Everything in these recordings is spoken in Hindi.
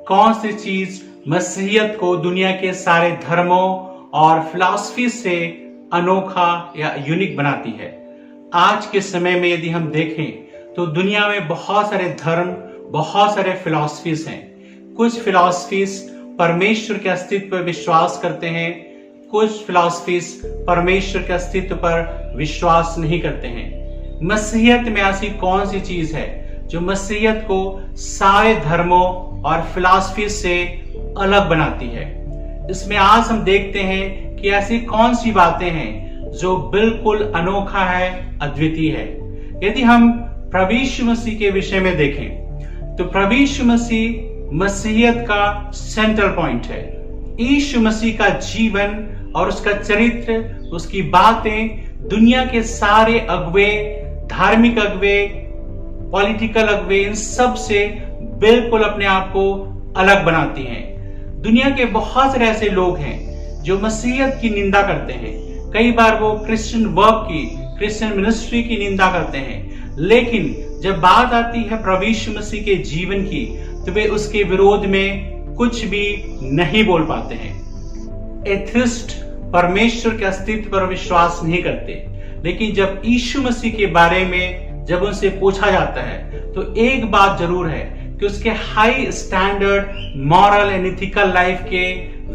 कौन सी चीज मसीहियत को दुनिया के सारे धर्मों और फिलॉसफी से अनोखा या यूनिक बनाती है। आज के समय में यदि हम देखें तो दुनिया में बहुत सारे धर्म, बहुत सारे फिलॉसफीज हैं। कुछ फिलॉसफीज परमेश्वर के अस्तित्व पर विश्वास करते हैं, कुछ फिलॉसफीज परमेश्वर के अस्तित्व पर विश्वास नहीं करते हैं। मसीहियत में ऐसी कौन सी चीज है जो मसीहियत को सारे धर्मों और फिलॉसफी से अलग बनाती है? इसमें आज हम देखते हैं कि ऐसी कौन सी बातें हैं जो बिल्कुल अनोखा है, अद्वितीय है। यदि हम प्रभु यीशु मसीह के विषय में देखें तो प्रभु यीशु मसीह मसीहियत का सेंट्रल पॉइंट है। यीशु मसीह का जीवन और उसका चरित्र, उसकी बातें दुनिया के सारे अगुवे, धार्मिक अगुवे, पॉलिटिकल अगुवे, इन सब से बिल्कुल अपने आप को अलग बनाती हैं। दुनिया के बहुत सारे ऐसे लोग हैं जो मसीहियत की निंदा करते हैं। कई बार वो क्रिश्चियन वर्क की, क्रिश्चियन मिनिस्ट्री की निंदा करते हैं, लेकिन जब बात आती है प्रभु यीशु मसीह के जीवन की तो वे उसके विरोध में कुछ भी नहीं बोल पाते हैं। एथिस्ट परमेश्वर के अस्तित्व पर विश्वास नहीं करते, लेकिन जब यीशु मसीह के बारे में जब उनसे पूछा जाता है तो एक बात जरूर है कि उसके high standard moral and ethical life के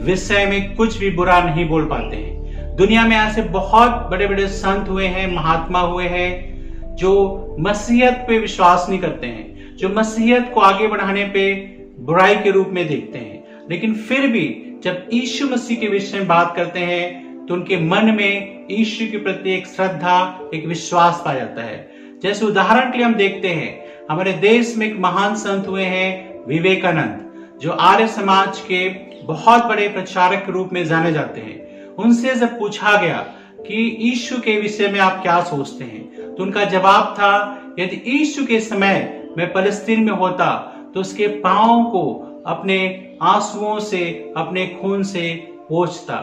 विषय में कुछ भी बुरा नहीं बोल पाते हैं। दुनिया में ऐसे बहुत बड़े बड़े संत हुए हैं, महात्मा हुए हैं जो मसीहियत पे विश्वास नहीं करते हैं, जो मसीहियत को आगे बढ़ाने पे बुराई के रूप में देखते हैं, लेकिन फिर भी जब यीशु मसीह के विषय में बात करते हैं तो उनके मन में यीशु के प्रति एक श्रद्धा, एक विश्वास पाया जाता है। जैसे उदाहरण के लिए हम देखते हैं, हमारे देश में एक महान संत हुए हैं विवेकानंद, जो आर्य समाज के बहुत बड़े प्रचारक के रूप में जाने जाते हैं। उनसे जब पूछा गया कि यीशु के विषय में आप क्या सोचते हैं, तो उनका जवाब था, यदि यीशु के समय मैं फलस्तीन में होता तो उसके पांवों को अपने आंसुओं से, अपने खून से पोंछता।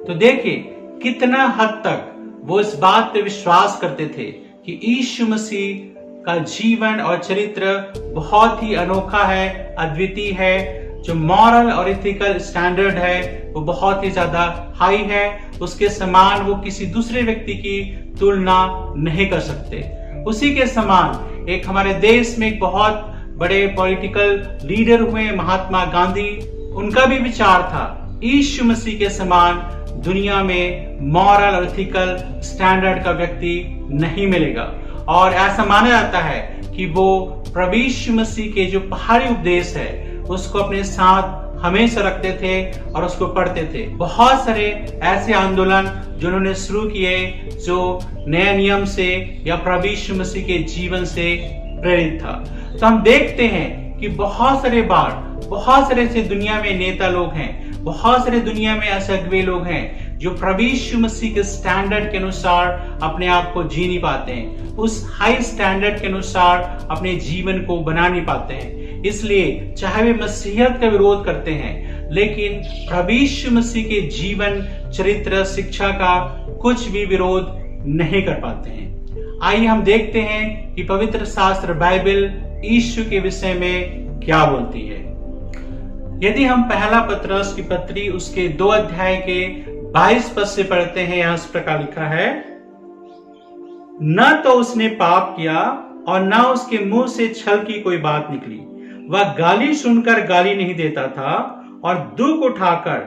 तो देखिए कितना हद तक वो इस बात पे विश्वास करते थे कि यीशु मसीह का जीवन और चरित्र बहुत ही अनोखा है, अद्वितीय है। जो मॉरल और एथिकल स्टैंडर्ड है वो बहुत ही ज्यादा हाई है। उसके समान वो किसी दूसरे व्यक्ति की तुलना नहीं कर सकते। उसी के समान एक हमारे देश में एक बहुत बड़े पॉलिटिकल लीडर हुए महात्मा गांधी, उनका भी विचार था यीशु मसीह के समान दुनिया में मॉरल और एथिकल स्टैंडर्ड का व्यक्ति नहीं मिलेगा। और ऐसा माना जाता है कि वो प्रभु यीशु मसीह के जो पहाड़ी उपदेश है उसको अपने साथ हमेशा रखते थे और उसको पढ़ते थे। बहुत सारे ऐसे आंदोलन जो उन्होंने शुरू किए जो नए नियम से या प्रभु यीशु मसीह के जीवन से प्रेरित था। तो हम देखते हैं कि बहुत सारे बार बहुत सारे ऐसे दुनिया में नेता लोग हैं, बहुत सारे दुनिया में ऐसे अगुवे लोग हैं जो प्रभु यीशु मसीह के स्टैंडर्ड के अनुसार अपने आप को जी नहीं पाते हैं, उस हाई स्टैंडर्ड के अनुसार अपने जीवन को बना नहीं पाते हैं। इसलिए चाहे वे मसीहियत का विरोध करते हैं, लेकिन प्रभु यीशु मसीह के जीवन, चरित्र, शिक्षा का कुछ भी विरोध नहीं कर पाते हैं। आइए हम देखते हैं कि पवित्र शास्त्र बाइबल यीशु के विषय में क्या बोलती है। यदि हम पहला पतरस की पत्री उसके 2 अध्याय के 22 पद से पढ़ते हैं, यहां इस प्रकार लिखा है, न तो उसने पाप किया और न उसके मुंह से छल की कोई बात निकली। वह गाली सुनकर गाली नहीं देता था और दुख उठाकर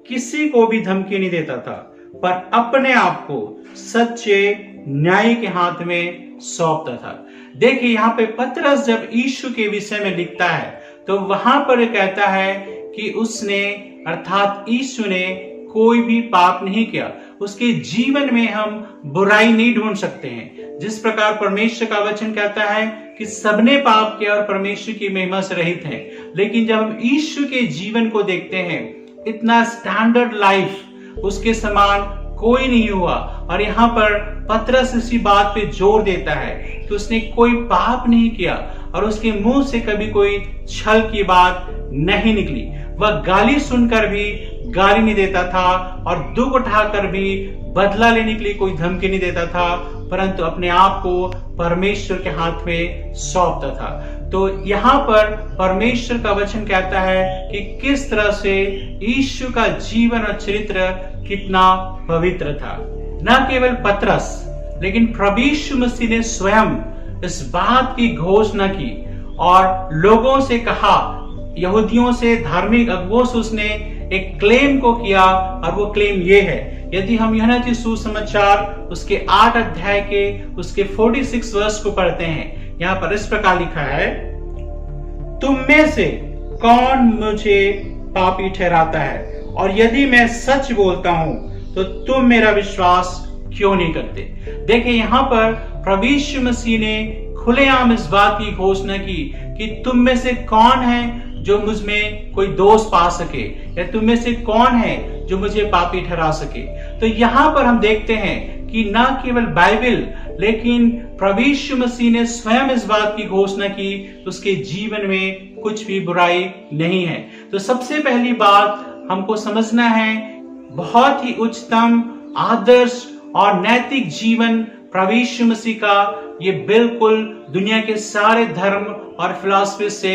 किसी को भी धमकी नहीं देता था, पर अपने आप को सच्चे न्याय के हाथ में सौंपता था। देखिए यहाँ पे पतरस जब यीशु के विषय में लिखता है तो वहां पर कहता है कि उसने, अर्थात यीशु ने कोई भी पाप नहीं किया। उसके जीवन में हम बुराई नहीं ढूंढ सकते हैं। जिस प्रकार परमेश्वर का वचन कहता है कि सबने पाप किया और परमेश्वर की महिमा से रहित हैं, लेकिन जब हम यीशु के जीवन को देखते हैं, इतना स्टैंडर्ड लाइफ उसके समान कोई नहीं हुआ। और यहाँ पर पतरस इसी बात पे जोर देता है कि उसने कोई पाप नहीं किया और उसके मुंह से कभी कोई छल की बात नहीं निकली। वह गाली सुनकर भी गाली नहीं देता था और दुख उठाकर भी बदला लेने के लिए कोई धमकी नहीं देता था, परंतु अपने आप को परमेश्वर के हाथ में सौंपता था। तो यहाँ पर परमेश्वर का वचन कहता है कि किस तरह से यीशु का जीवन और चरित्र कितना पवित्र था। न केवल पतरस लेकिन प्रभु यीशु मसीह ने स्वयं इस बात की घोषणा की और लोगों से कहा, यहूदियों से, धार्मिक अगुवों से उसने एक क्लेम को किया और वो क्लेम ये है। यदि हम यूहन्ना के सुसमाचार उसके 8 अध्याय के उसके 46 वर्ष को पढ़ते हैं, यहाँ पर इस प्रकार लिखा है, तुम में से कौन मुझे पापी ठहराता है, और यदि मैं सच बोलता हूं तो तुम मेरा विश्वास क्यों नहीं करते। देखिए यहाँ पर प्रभु यीशु मसीह ने खुलेआम इस बात की घोषणा की कि तुम में से कौन है जो मुझ में कोई दोष पा सके, या तुम में से कौन है जो मुझे पापी ठहरा सके। तो यहाँ पर हम देखते हैं कि न केवल बाइबल लेकिन प्रभु यीशु मसीह ने स्वयं इस बात की घोषणा की, उसके जीवन में कुछ भी बुराई नहीं है। तो सबसे पहली बात हमको समझना है, बहुत ही उच्चतम आदर्श और नैतिक जीवन प्रभु यीशु मसीह का ये बिल्कुल दुनिया के सारे धर्म और फिलॉसफी से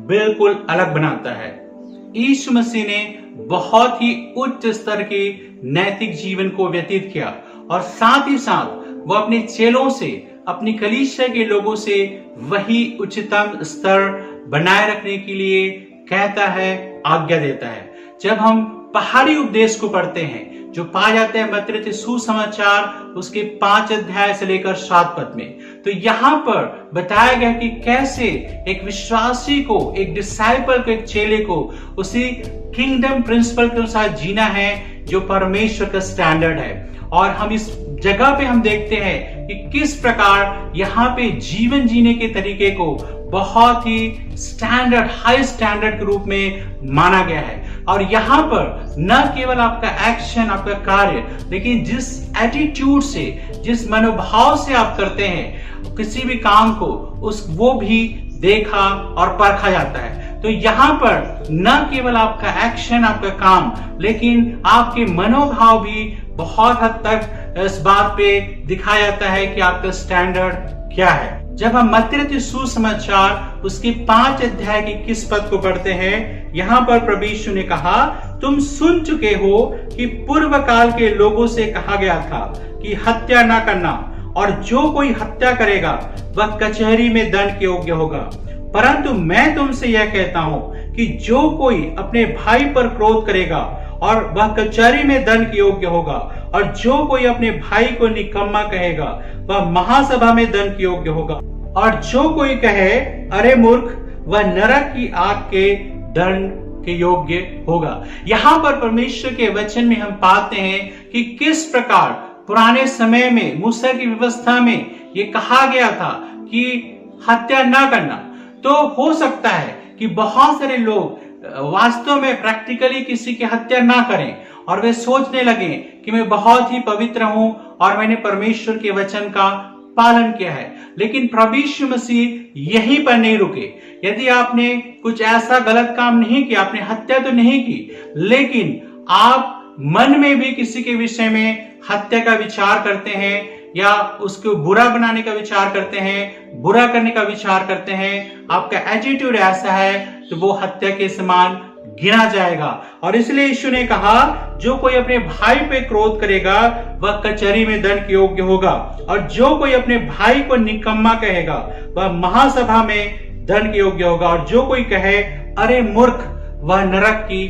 बिल्कुल अलग बनाता है। यीशु मसीह ने बहुत ही उच्च स्तर के नैतिक जीवन को व्यतीत किया और साथ ही साथ वो अपने चेलों से, अपनी कलीसिया के लोगों से वही उच्चतम स्तर बनाए रखने के लिए कहता है, आज्ञा देता है। जब हम पहाड़ी उपदेश को पढ़ते हैं जो पाया जाता है मत्ती के सुसमाचार उसके 5 अध्याय से लेकर 7 पद में, तो यहाँ पर बताया गया कि कैसे एक विश्वासी को, एक डिसाइपल को, एक चेले को उसी किंगडम प्रिंसिपल के अनुसार जीना है जो परमेश्वर का स्टैंडर्ड है। और हम इस जगह पे हम देखते हैं कि किस प्रकार यहाँ पे जीवन जीने के तरीके को बहुत ही स्टैंडर्ड, हाई स्टैंडर्ड के रूप में माना गया है। और यहाँ पर न केवल आपका एक्शन, आपका कार्य, लेकिन जिस एटीट्यूड से, जिस मनोभाव से आप करते हैं किसी भी काम को, वो भी देखा और परखा जाता है। तो यहाँ पर न केवल आपका एक्शन, आपका काम, लेकिन आपके मनोभाव भी बहुत हद तक इस बात पे दिखाया जाता है कि आपका स्टैंडर्ड क्या है। जब हम मत्ती के सुसमाचार उसके 5 अध्याय के 21 पद को पढ़ते हैं, यहाँ पर प्रभु यीशु ने कहा, तुम सुन चुके हो कि पूर्व काल के लोगों से कहा गया था कि हत्या ना करना, और जो कोई हत्या करेगा वह कचहरी में दंड के योग्य होगा। परंतु मैं तुमसे यह कहता हूं कि जो कोई अपने भाई पर क्रोध करेगा और वह कचहरी में दंड के योग्य होगा, और जो कोई अपने भाई को निकम्मा कहेगा वह महासभा में दंड के योग्य होगा, और जो कोई कहे अरे मूर्ख, वह नरक की आग के दंड के योग्य होगा। यहाँ पर परमेश्वर के वचन में हम पाते हैं कि किस प्रकार पुराने समय में मूसा की व्यवस्था में ये कहा गया था कि हत्या ना करना। तो हो सकता है कि बहुत सारे लोग वास्तव में प्रैक्टिकली किसी की हत्या ना करें और वे सोचने लगे कि मैं बहुत ही पवित्र हूं और मैंने परमेश्वर के वचन का पालन किया है। लेकिन प्रभु यीशु मसीह यहीं पर नहीं रुके। यदि आपने कुछ ऐसा गलत काम नहीं किया, आपने हत्या तो नहीं की, लेकिन आप मन में भी किसी के विषय में हत्या का विचार करते हैं या उसको बुरा बनाने का विचार करते हैं, बुरा करने का विचार करते हैं, आपका एटीट्यूड ऐसा है, तो वो हत्या के समान गिना जाएगा। और इसलिए यीशु ने कहा, जो कोई अपने भाई पे क्रोध करेगा वह कचहरी में दंड के योग्य होगा, और जो कोई अपने भाई को निकम्मा कहेगा वह महासभा में दंड के योग्य होगा, और जो कोई कहे अरे मूर्ख, वह नरक की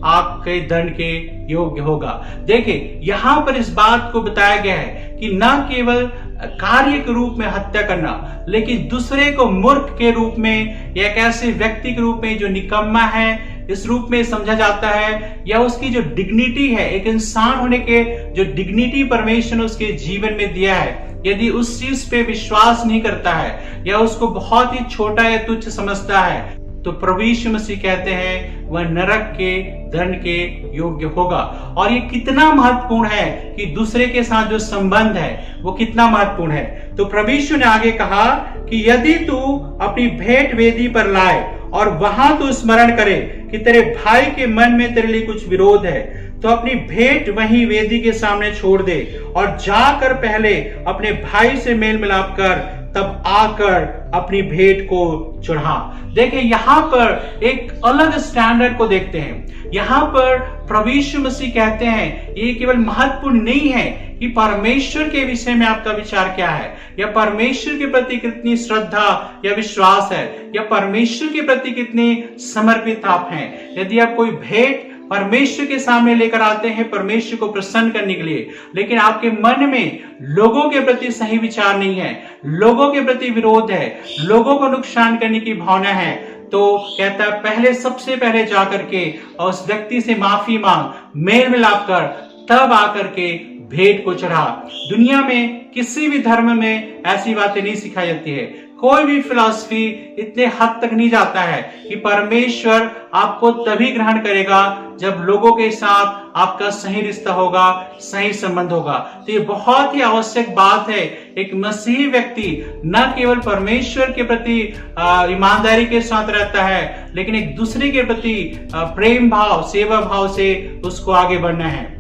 आग के दंड के योग्य होगा। देखिए यहाँ पर इस बात को बताया गया है कि न केवल कार्य के रूप में हत्या करना, लेकिन दूसरे को मूर्ख के रूप में या एक ऐसे व्यक्ति के रूप में जो निकम्मा है इस रूप में समझा जाता है, या उसकी जो डिग्निटी है, एक इंसान होने के जो डिग्निटी परमेश्वर ने उसके जीवन में दिया है, यदि उस चीज पे विश्वास नहीं करता है या उसको बहुत ही छोटा या तुच्छ समझता है, तो प्रभु यीशु मसीह कहते हैं वह नरक के दंड के योग्य होगा। और ये कितना महत्वपूर्ण है कि दूसरे के साथ जो संबंध है वो कितना महत्वपूर्ण है। तो प्रभु यीशु ने आगे कहा कि यदि तू अपनी भेंट वेदी पर लाए और वहां तू स्मरण करे कि तेरे भाई के मन में तेरे लिए कुछ विरोध है, तो अपनी भेंट वहीं वेदी के सामने छोड़ दे और जाकर पहले अपने भाई से मेल मिलाप कर, तब आकर अपनी भेंट को चढ़ा। देखिए यहां पर एक अलग स्टैंडर्ड को देखते हैं। यहां पर प्रभु यीशु मसीह कहते हैं ये केवल महत्वपूर्ण नहीं है कि परमेश्वर के विषय में आपका विचार क्या है, या परमेश्वर के प्रति कितनी श्रद्धा या विश्वास है, या परमेश्वर के प्रति कितने समर्पित आप हैं। यदि आप कोई भेंट परमेश्वर के सामने लेकर आते हैं परमेश्वर को प्रसन्न करने के लिए, लेकिन आपके मन में लोगों के प्रति सही विचार नहीं है, लोगों के प्रति विरोध है, लोगों को नुकसान करने की भावना है, तो कहता है पहले सबसे पहले जाकर के उस व्यक्ति से माफी मांग, मेल मिलाप कर, तब आकर के भेंट को चढ़ा। दुनिया में किसी भी धर्म में ऐसी बातें नहीं सिखाई जाती है। कोई भी फिलॉसफी इतने हद तक नहीं जाता है कि परमेश्वर आपको तभी ग्रहण करेगा जब लोगों के साथ आपका सही रिश्ता होगा, सही संबंध होगा। तो ये बहुत ही आवश्यक बात है। एक मसीही व्यक्ति न केवल परमेश्वर के प्रति ईमानदारी के साथ रहता है, लेकिन एक दूसरे के प्रति प्रेम भाव, सेवा भाव से उसको आगे बढ़ना है।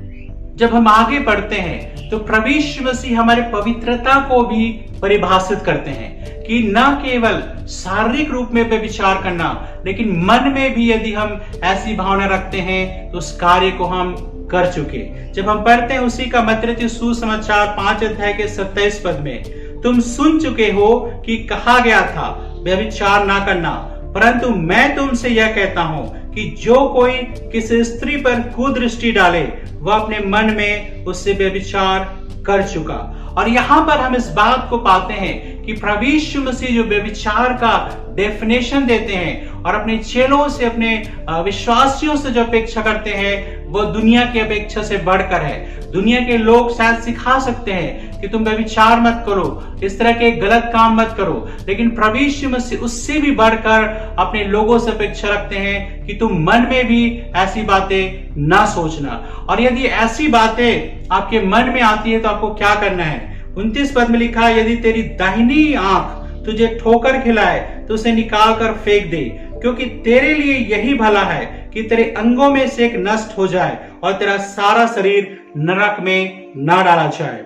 जब हम आगे बढ़ते हैं तो प्रभु यीशु मसीह हमारे पवित्रता को भी परिभाषित करते हैं कि न केवल शारीरिक रूप में व्यभिचार करना, लेकिन मन में भी यदि हम ऐसी भावना रखते हैं तो उस कार्य को हम कर चुके। जब हम पढ़ते हैं उसी का मत्ती सुसमाचार 5 अध्याय के 27 पद में, तुम सुन चुके हो कि कहा गया था व्यभिचार ना करना, परंतु मैं तुमसे यह कहता हूं कि जो कोई किसी स्त्री पर कुदृष्टि डाले वह अपने मन में उससे व्यभिचार कर चुका। और यहां पर हम इस बात को पाते हैं कि प्रभु यीशु मसीह जो व्यभिचार का डेफिनेशन देते हैं और अपने चेलों से, अपने विश्वासियों से जो अपेक्षा करते हैं वो दुनिया की अपेक्षा से बढ़कर है। दुनिया के लोग शायद सिखा सकते हैं कि तुम व्यभिचार मत करो, इस तरह के गलत काम मत करो, लेकिन प्रभु यीशु मसीह उससे भी बढ़कर अपने लोगों से अपेक्षा रखते हैं कि तुम मन में भी ऐसी बातें ना सोचना। और यदि ऐसी बातें आपके मन में आती है तो आपको क्या करना है। 29 पद में लिखा है, यदि तेरी दाहिनी आंख तुझे ठोकर खिलाए तो उसे निकाल कर फेंक दे, क्योंकि तेरे लिए यही भला है कि तेरे अंगों में से एक नष्ट हो जाए और तेरा सारा शरीर नरक में ना डाला जाए।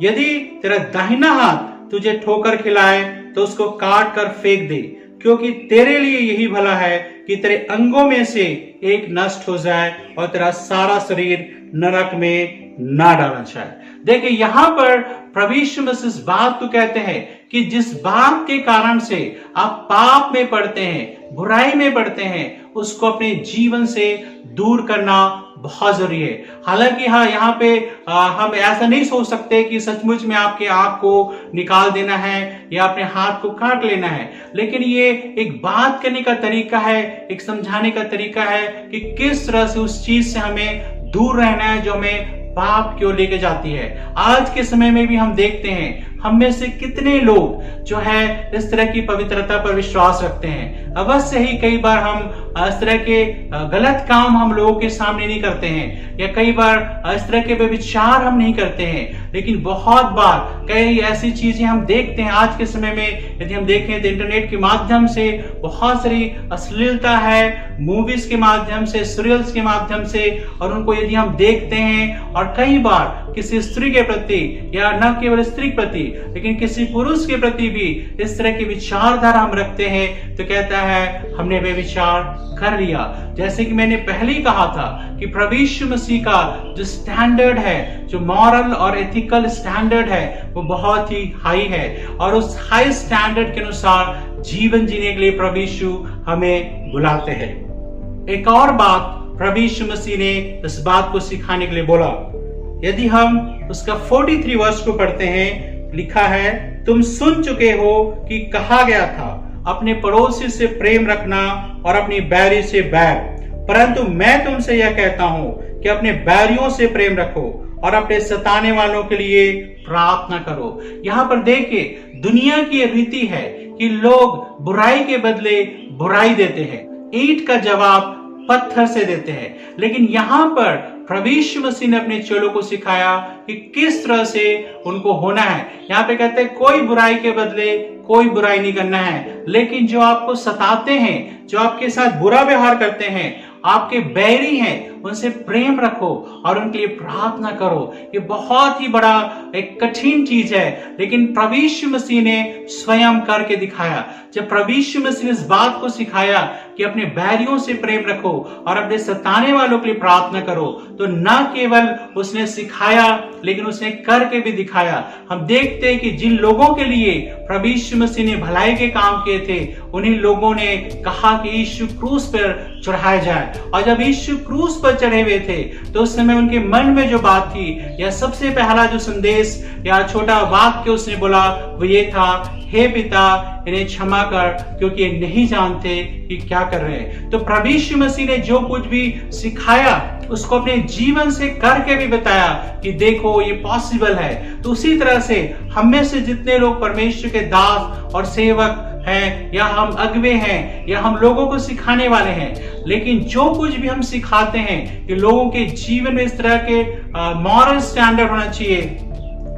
यदि तेरा दाहिना हाथ तुझे ठोकर खिलाए तो उसको काट कर फेंक दे, क्योंकि तेरे लिए यही भला है कि तेरे अंगों में से एक नष्ट हो जाए और तेरा सारा शरीर नरक में ना डाला जाए। देखिए यहां पर प्रभु यीशु मसीह इस बात को कहते हैं कि जिस बात के कारण से आप पाप में पड़ते हैं, बुराई में पड़ते हैं, उसको अपने जीवन से दूर करना बहुत जरूरी है। हालांकि यहाँ पे हम ऐसा नहीं सोच सकते कि सचमुच में आपके आंख को निकाल देना है या अपने हाथ को काट लेना है, लेकिन ये एक बात करने का तरीका है, एक समझाने का तरीका है कि किस तरह से उस चीज से हमें दूर रहना है जो हमें पाप की ओर लेके जाती है। आज के समय में भी हम देखते हैं हम में से कितने लोग जो है इस तरह की पवित्रता पर विश्वास रखते हैं। अवश्य ही कई बार हम इस तरह के गलत काम हम लोगों के सामने नहीं करते हैं, या कई बार इस तरह के विचार हम नहीं करते हैं, लेकिन बहुत बार कई ऐसी चीजें हम देखते हैं। आज के समय में यदि हम देखें तो इंटरनेट के माध्यम से बहुत सारी अश्लीलता है, मूवीज के माध्यम से, सीरियल्स के माध्यम से, और उनको यदि हम देखते हैं और कई बार किसी स्त्री के प्रति, या न केवल स्त्री के प्रति लेकिन किसी पुरुष के प्रति भी इस तरह की विचारधारा हम रखते हैं, तो कहता है हमने वे विचार कर लिया। जैसे कि मैंने पहले ही कहा था कि प्रभु यीशु मसीह का जो स्टैंडर्ड है, जो मॉरल और एथिकल स्टैंडर्ड है, वो बहुत ही हाई है, और उस हाई स्टैंडर्ड के अनुसार जीवन जीने के लिए प्रभु यीशु हमें बुलाते हैं। एक और बात प्रभु यीशु मसीह ने इस बात को सिखाने के लिए बोला। यदि हम उसका 43 वर्ष को पढ़ते हैं, लिखा है, तुम सुन चुके हो कि कहा गया था अपने पड़ोसी से प्रेम रखना और अपनी बैरी से बैर, परंतु मैं तुमसे यह कहता हूं कि अपने बैरियों से प्रेम रखो और अपने सताने वालों के लिए प्रार्थना करो। यहाँ पर देखिए दुनिया की रीति है कि लोग बुराई के बदले बुराई देते हैं, ईंट का जवाब पत्थर से देते हैं, लेकिन यहाँ पर प्रभु यीशु मसीह ने अपने चेलों को सिखाया कि किस तरह से उनको होना है। यहाँ पे कहते हैं कोई बुराई के बदले कोई बुराई नहीं करना है, लेकिन जो आपको सताते हैं, जो आपके साथ बुरा व्यवहार करते हैं, आपके बैरी हैं, उनसे प्रेम रखो और उनके लिए प्रार्थना करो। ये बहुत ही बड़ा एक कठिन चीज है, लेकिन प्रभु यीशु मसीह ने स्वयं करके दिखाया। जब प्रभु यीशु मसीह ने इस बात को सिखाया कि अपने बैरियों से प्रेम रखो और अपने सताने वालों के लिए प्रार्थना करो, तो न केवल उसने सिखाया लेकिन उसने करके भी दिखाया। हम देखते हैं कि जिन लोगों के लिए प्रभु यीशु मसीह ने भलाई के काम किए थे, उन्हीं लोगों ने कहा कि यीशु क्रूस पर चढ़ाया जाए। और जब यीशु क्रूस पर चढ़े हुए थे तो उस समय उनके मन में जो बात थी, या सबसे पहला जो संदेश या छोटा वाक्य उसने बोला वो ये था, हे पिता इन्हें क्षमा कर क्योंकि ये नहीं जानते कि क्या कर रहे हैं। तो प्रभु यीशु मसीह ने जो कुछ भी सिखाया उसको अपने जीवन से करके भी बताया कि देखो ये पॉसिबल है। तो उसी तरह से हम में से जितने लोग परमेश्वर के दास और सेवक हैं, या हम अगुवे हैं, या हम लोगों को सिखाने वाले हैं, लेकिन जो कुछ भी हम सिखाते हैं कि लोगों के जीवन में इस तरह के मॉरल स्टैंडर्ड होना चाहिए,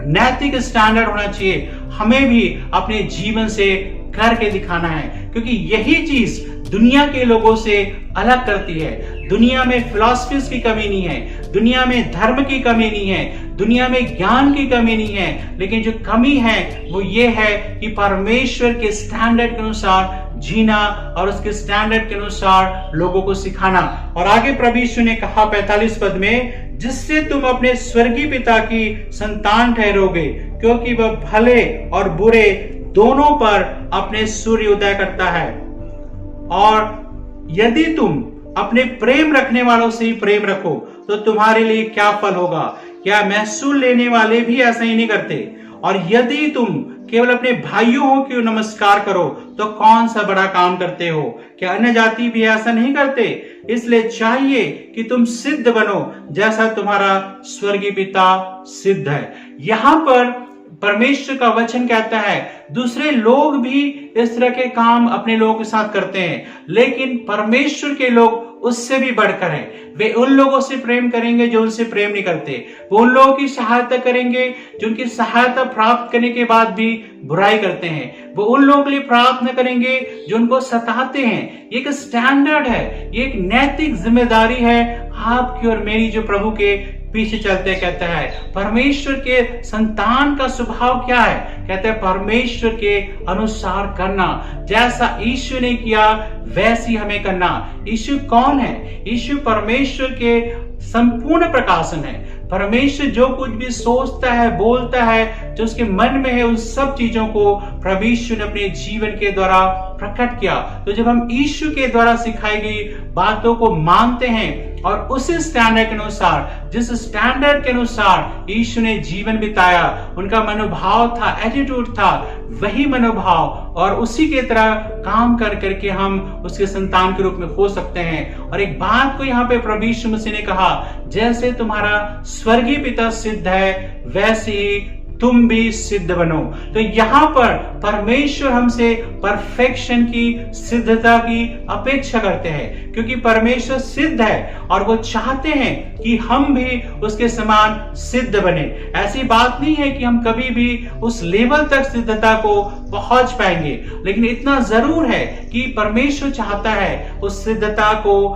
नैतिक स्टैंडर्ड होना चाहिए, हमें भी अपने जीवन से करके दिखाना है। क्योंकि यही चीज दुनिया के लोगों से अलग करती है। दुनिया में फिलॉसफीज की कमी नहीं है, दुनिया में धर्म की कमी नहीं है, दुनिया में ज्ञान की कमी नहीं है, लेकिन जो कमी है वो ये है कि परमेश्वर के स्टैंडर्ड के अनुसार जीना और उसके स्टैंडर्ड के अनुसार लोगों को सिखाना। और आगे प्रभु यीशु ने कहा 45 पद में, जिससे तुम अपने स्वर्गीय पिता की संतान ठहरोगे, क्योंकि वह भले और बुरे दोनों पर अपने सूर्य उदय करता है। और यदि तुम अपने प्रेम रखने वालों से ही प्रेम रखो तो तुम्हारे लिए क्या फल होगा? क्या महसूल लेने वाले भी ऐसा ही नहीं करते? और यदि तुम केवल अपने भाइयों को नमस्कार करो तो कौन सा बड़ा काम करते हो? क्या अन्य जाति भी ऐसा नहीं करते? इसलिए चाहिए कि तुम सिद्ध बनो जैसा तुम्हारा स्वर्गीय पिता सिद्ध है। यहाँ पर परमेश्वर का वचन कहता है दूसरे लोग भी इस तरह के काम अपने लोगों के साथ करते हैं, लेकिन परमेश्वर के लोग उससे भी बढ़कर हैं। वे उन लोगों से प्रेम करेंगे जो उनसे प्रेम नहीं करते, वो उन लोगों की सहायता करेंगे जो उनकी सहायता प्राप्त करने के बाद भी बुराई करते हैं, वो उन लोगों के लिए प्रार्थना करेंगे जो उनको सताते हैं। ये एक स्टैंडर्ड है, ये एक नैतिक जिम्मेदारी है आपकी और मेरी जो प्रभु के पीछे चलते। कहता है परमेश्वर के संतान का स्वभाव क्या है? कहते हैं परमेश्वर के अनुसार करना, जैसा यीशु ने किया वैसी हमें करना। यीशु कौन है? यीशु परमेश्वर के संपूर्ण प्रकाशन है। परमेश्वर जो कुछ भी सोचता है, बोलता है, जो उसके मन में है, उन सब चीजों को प्रभु यीशु ने अपने जीवन के द्वारा प्रकट किया। तो जब हम यीशु के द्वारा सिखाई गई बातों को मानते हैं और उसी स्टैंडर्ड के अनुसार, जिस स्टैंडर्ड के अनुसार यीशु ने जीवन बिताया, उनका मनोभाव था, एटीट्यूड था, वही मनोभाव और उसी के तरह काम कर करके हम उसके संतान के रूप में हो सकते हैं। और एक बात को यहाँ पे प्रभु यीशु मसीह ने कहा, जैसे तुम्हारा स्वर्गीय पिता सिद्ध है वैसे ही तुम भी सिद्ध बनो। तो यहाँ पर परमेश्वर हमसे परफेक्शन की, सिद्धता की अपेक्षा करते हैं, क्योंकि परमेश्वर सिद्ध है और वो चाहते हैं कि हम भी उसके समान सिद्ध बने। ऐसी बात नहीं है कि हम कभी भी उस लेवल तक सिद्धता को पहुंच पाएंगे, लेकिन इतना जरूर है कि परमेश्वर चाहता है उस सिद्धता को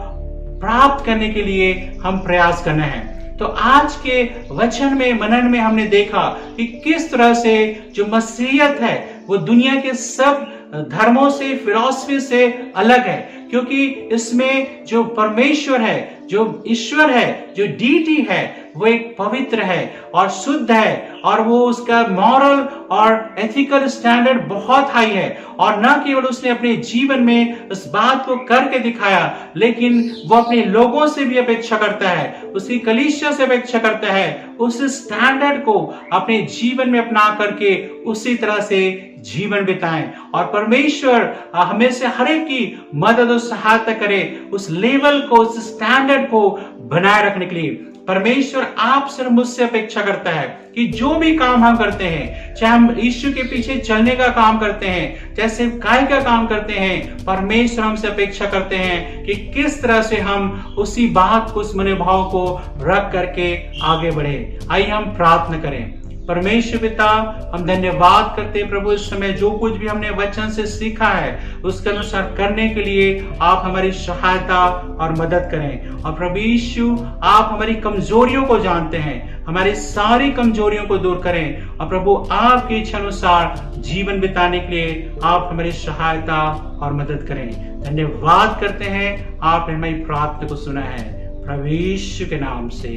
प्राप्त करने के लिए हम प्रयास करना है। तो आज के वचन में, मनन में हमने देखा कि किस तरह से जो मसीहत है वो दुनिया के सब धर्मों से, फिलॉसफी से अलग है, क्योंकि इसमें जो परमेश्वर है, जो ईश्वर है, जो डीटी है, वो एक पवित्र है और शुद्ध है, और वो उसका मॉरल और एथिकल स्टैंडर्ड बहुत हाई है। और न केवल उसने अपने जीवन में इस बात को करके दिखाया, लेकिन वो अपने लोगों से भी अपेक्षा करता है, उसकी कलीसिया से अपेक्षा करता है उस स्टैंडर्ड को अपने जीवन में अपना करके उसी तरह से जीवन बिताएं। और परमेश्वर हमें से हर एक की मदद और सहायता करे उस लेवल को, उस स्टैंडर्ड को बनाए रखने के लिए। परमेश्वर आपसे और मुझसे अपेक्षा करता है कि जो भी काम हम करते हैं, चाहे हम यीशु के पीछे चलने का काम करते हैं, जैसे काय का काम करते हैं, परमेश्वर हमसे अपेक्षा करते हैं कि किस तरह से हम उसी बात को, उस मनोभाव को रख करके आगे बढ़े। आइए हम प्रार्थना करें। परमेश्वर पिता, हम धन्यवाद करते हैं प्रभु, इस समय जो कुछ भी हमने वचन से सीखा है उसके अनुसार करने के लिए आप हमारी सहायता और मदद करें। और प्रभु यीशु, आप हमारी कमजोरियों को जानते हैं, हमारी सारी कमजोरियों को दूर करें और प्रभु आपकी इच्छा अनुसार जीवन बिताने के लिए आप हमारी सहायता और मदद करें। धन्यवाद करते हैं, आपने हमारी प्रार्थना को सुना है, प्रभु यीशु के नाम से,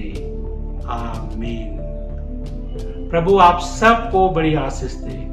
आमीन। प्रभु आप सबको बड़ी आशीष दे।